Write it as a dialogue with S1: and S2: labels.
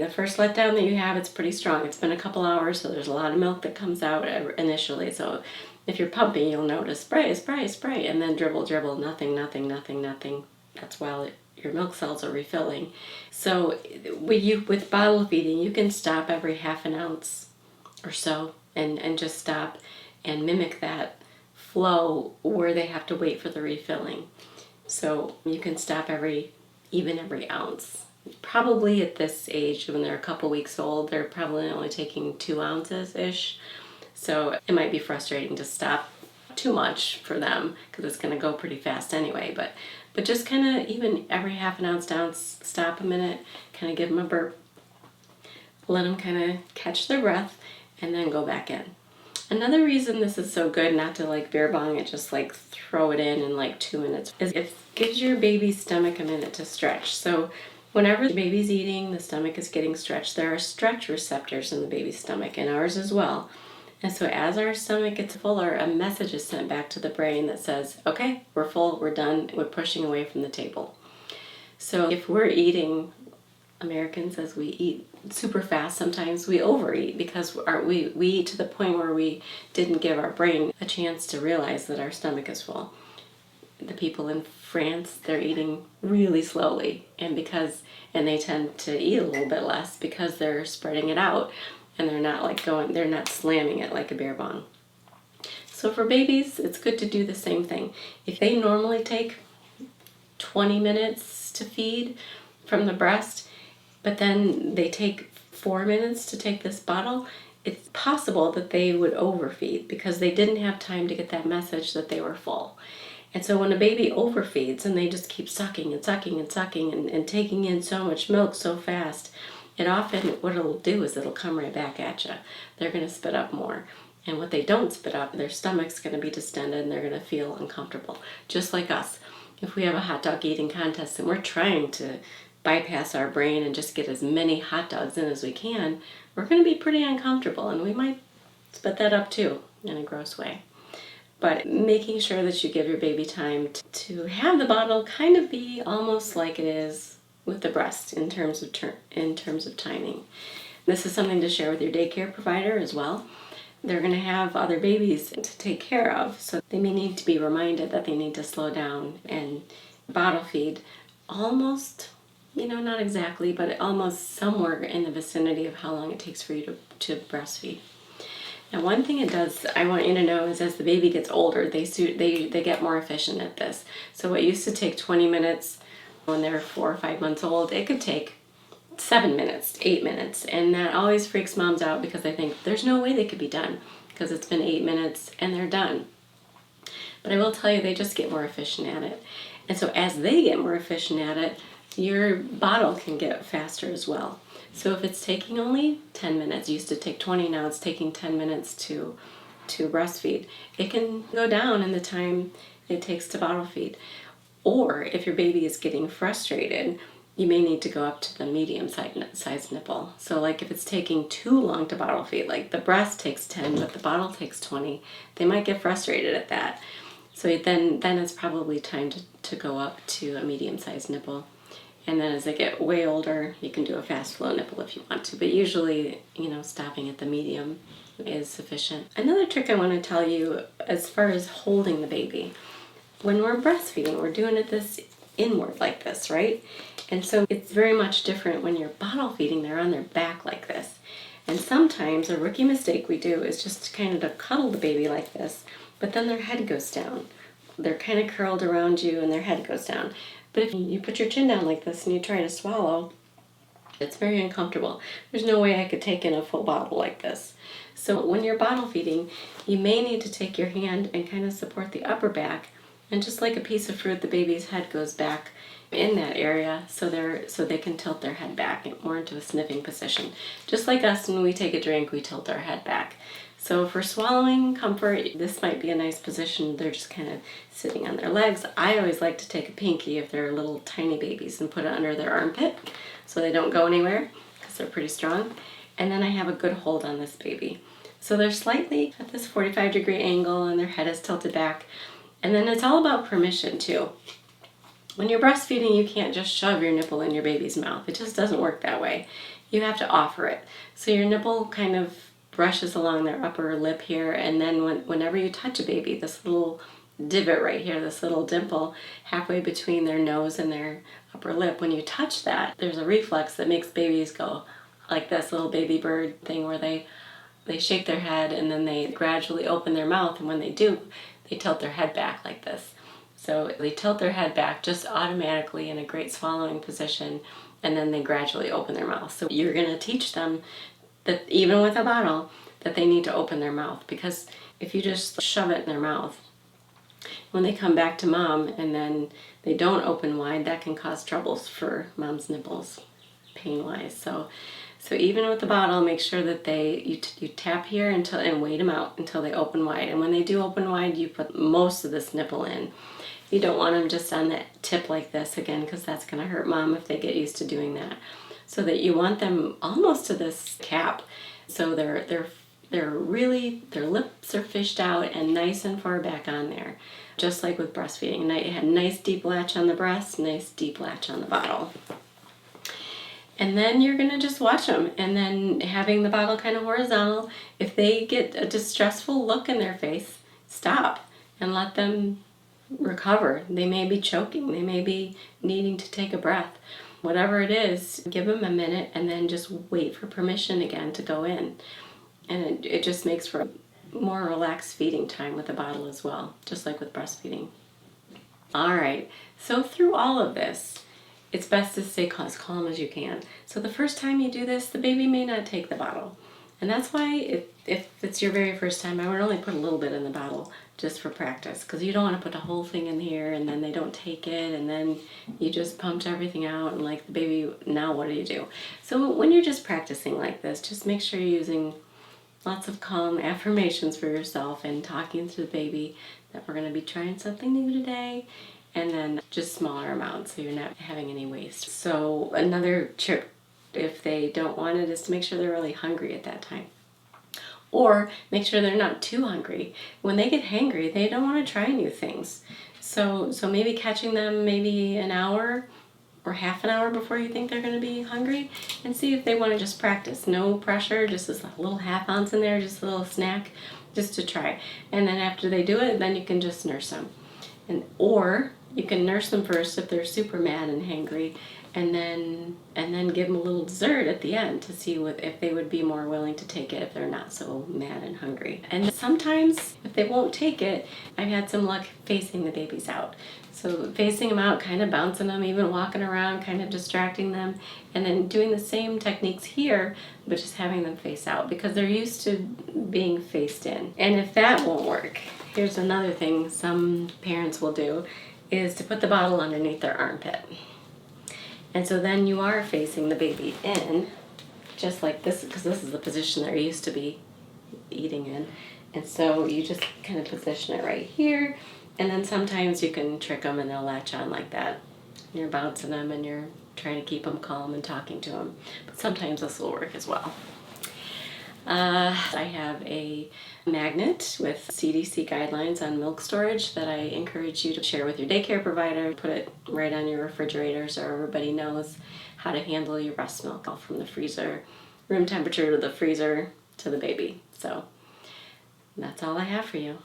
S1: The first letdown that you have, it's pretty strong. It's been a couple hours, so there's a lot of milk that comes out initially. So if you're pumping, you'll notice spray, spray, spray, and then dribble, dribble, nothing, nothing, nothing, nothing. That's while your milk cells are refilling. So with bottle feeding, you can stop every half an ounce or so and just stop and mimic that flow where they have to wait for the refilling. So you can stop every ounce. Probably at this age, when they're a couple weeks old, they're probably only taking 2 ounces-ish. So it might be frustrating to stop too much for them because it's going to go pretty fast anyway. But just kind of even every half an ounce down, stop a minute, kind of give them a burp, let them kind of catch their breath, and then go back in. Another reason this is so good not to like beer bong it, just like throw it in like 2 minutes, is it gives your baby's stomach a minute to stretch. So whenever the baby's eating, the stomach is getting stretched. There are stretch receptors in the baby's stomach, and ours as well. And so as our stomach gets fuller, a message is sent back to the brain that says, okay, we're full, we're done, we're pushing away from the table. So if we're eating, Americans, as we eat super fast, sometimes we overeat because we eat to the point where we didn't give our brain a chance to realize that our stomach is full. The people in France, they're eating really slowly, and they tend to eat a little bit less because they're spreading it out, and they're not slamming it like a beer bong. So for babies, it's good to do the same thing. If they normally take 20 minutes to feed from the breast, but then they take 4 minutes to take this bottle, it's possible that they would overfeed because they didn't have time to get that message that they were full. And so when a baby overfeeds and they just keep sucking and sucking and sucking and taking in so much milk so fast, it often, what it'll do is it'll come right back at you. They're going to spit up more. And what they don't spit up, their stomach's going to be distended and they're going to feel uncomfortable. Just like us. If we have a hot dog eating contest and we're trying to bypass our brain and just get as many hot dogs in as we can, we're going to be pretty uncomfortable, and we might spit that up too in a gross way. But making sure that you give your baby time to have the bottle kind of be almost like it is with the breast in terms of timing. This is something to share with your daycare provider as well. They're going to have other babies to take care of, so they may need to be reminded that they need to slow down and bottle feed almost, not exactly, but almost somewhere in the vicinity of how long it takes for you to breastfeed. Now, one thing it does, I want you to know, is as the baby gets older, they get more efficient at this. So what used to take 20 minutes when they were 4 or 5 months old, it could take 7 minutes, 8 minutes. And that always freaks moms out because they think there's no way they could be done because it's been 8 minutes and they're done. But I will tell you, they just get more efficient at it. And so as they get more efficient at it, your bottle can get faster as well. So if it's taking only 10 minutes, it used to take 20, now it's taking 10 minutes to breastfeed, it can go down in the time it takes to bottle feed. Or if your baby is getting frustrated, you may need to go up to the medium-sized nipple. So like if it's taking too long to bottle feed, like the breast takes 10, but the bottle takes 20, they might get frustrated at that. So then it's probably time to go up to a medium-sized nipple. And then as they get way older, you can do a fast flow nipple if you want to. But usually, stopping at the medium is sufficient. Another trick I want to tell you as far as holding the baby. When we're breastfeeding, we're doing it this inward like this, right? And so it's very much different when you're bottle feeding. They're on their back like this. And sometimes a rookie mistake we do is just kind of to cuddle the baby like this, but then their head goes down. They're kind of curled around you and their head goes down. But if you put your chin down like this and you try to swallow, it's very uncomfortable. There's no way I could take in a full bottle like this. So when you're bottle feeding, you may need to take your hand and kind of support the upper back, and just like a piece of fruit, the baby's head goes back in that area so they can tilt their head back more into a sniffing position. Just like us, when we take a drink, we tilt our head back. So for swallowing comfort, this might be a nice position. They're just kind of sitting on their legs. I always like to take a pinky if they're little tiny babies and put it under their armpit so they don't go anywhere because they're pretty strong. And then I have a good hold on this baby. So they're slightly at this 45-degree angle and their head is tilted back. And then it's all about permission too. When you're breastfeeding, you can't just shove your nipple in your baby's mouth. It just doesn't work that way. You have to offer it. So your nipple kind of brushes along their upper lip here, and then whenever you touch a baby, this little divot right here, this little dimple halfway between their nose and their upper lip, when you touch that, there's a reflex that makes babies go like this little baby bird thing where they shake their head and then they gradually open their mouth, and when they do, they tilt their head back like this. So they tilt their head back just automatically in a great swallowing position, and then they gradually open their mouth. So you're going to teach them that even with a bottle, that they need to open their mouth, because if you just shove it in their mouth, when they come back to mom and then they don't open wide, that can cause troubles for mom's nipples, pain-wise. So even with the bottle, make sure that you tap here and wait them out until they open wide. And when they do open wide, you put most of this nipple in. You don't want them just on that tip like this again, because that's going to hurt mom if they get used to doing that. So that you want them almost to this cap, so their lips are fished out and nice and far back on there, just like with breastfeeding. You had nice deep latch on the breast, nice deep latch on the bottle. And then you're going to just watch them, and then having the bottle kind of horizontal. If they get a distressful look in their face, stop and let them recover. They may be choking, they may be needing to take a breath. Whatever it is, give them a minute and then just wait for permission again to go in. And it just makes for more relaxed feeding time with the bottle as well, just like with breastfeeding. All right, so through all of this, it's best to stay as calm as you can. So the first time you do this, the baby may not take the bottle. And that's why if it's your very first time, I would only put a little bit in the bottle just for practice, because you don't want to put the whole thing in here and then they don't take it and then you just pumped everything out and like the baby, now what do you do? So when you're just practicing like this, just make sure you're using lots of calm affirmations for yourself and talking to the baby that we're going to be trying something new today, and then just smaller amounts so you're not having any waste. So another trick, if they don't want it, is to make sure they're really hungry at that time. Or make sure they're not too hungry. When they get hangry, they don't want to try new things. So maybe catching them maybe an hour or half an hour before you think they're going to be hungry, and see if they want to just practice. No pressure, just this little half ounce in there, just a little snack, just to try. And then after they do it, then you can just nurse them. Or you can nurse them first if they're super mad and hangry, and then give them a little dessert at the end to see if they would be more willing to take it if they're not so mad and hungry. And sometimes if they won't take it, I've had some luck facing the babies out. So facing them out, kind of bouncing them, even walking around, kind of distracting them, and then doing the same techniques here, but just having them face out because they're used to being faced in. And if that won't work, here's another thing some parents will do, is to put the bottle underneath their armpit. And so then you are facing the baby in, just like this, because this is the position they're used to be eating in. And so you just kind of position it right here, and then sometimes you can trick them and they'll latch on like that. You're bouncing them and you're trying to keep them calm and talking to them. But sometimes this will work as well. I have a magnet with CDC guidelines on milk storage that I encourage you to share with your daycare provider. Put it right on your refrigerator so everybody knows how to handle your breast milk, all from the freezer, room temperature to the freezer to the baby. So that's all I have for you.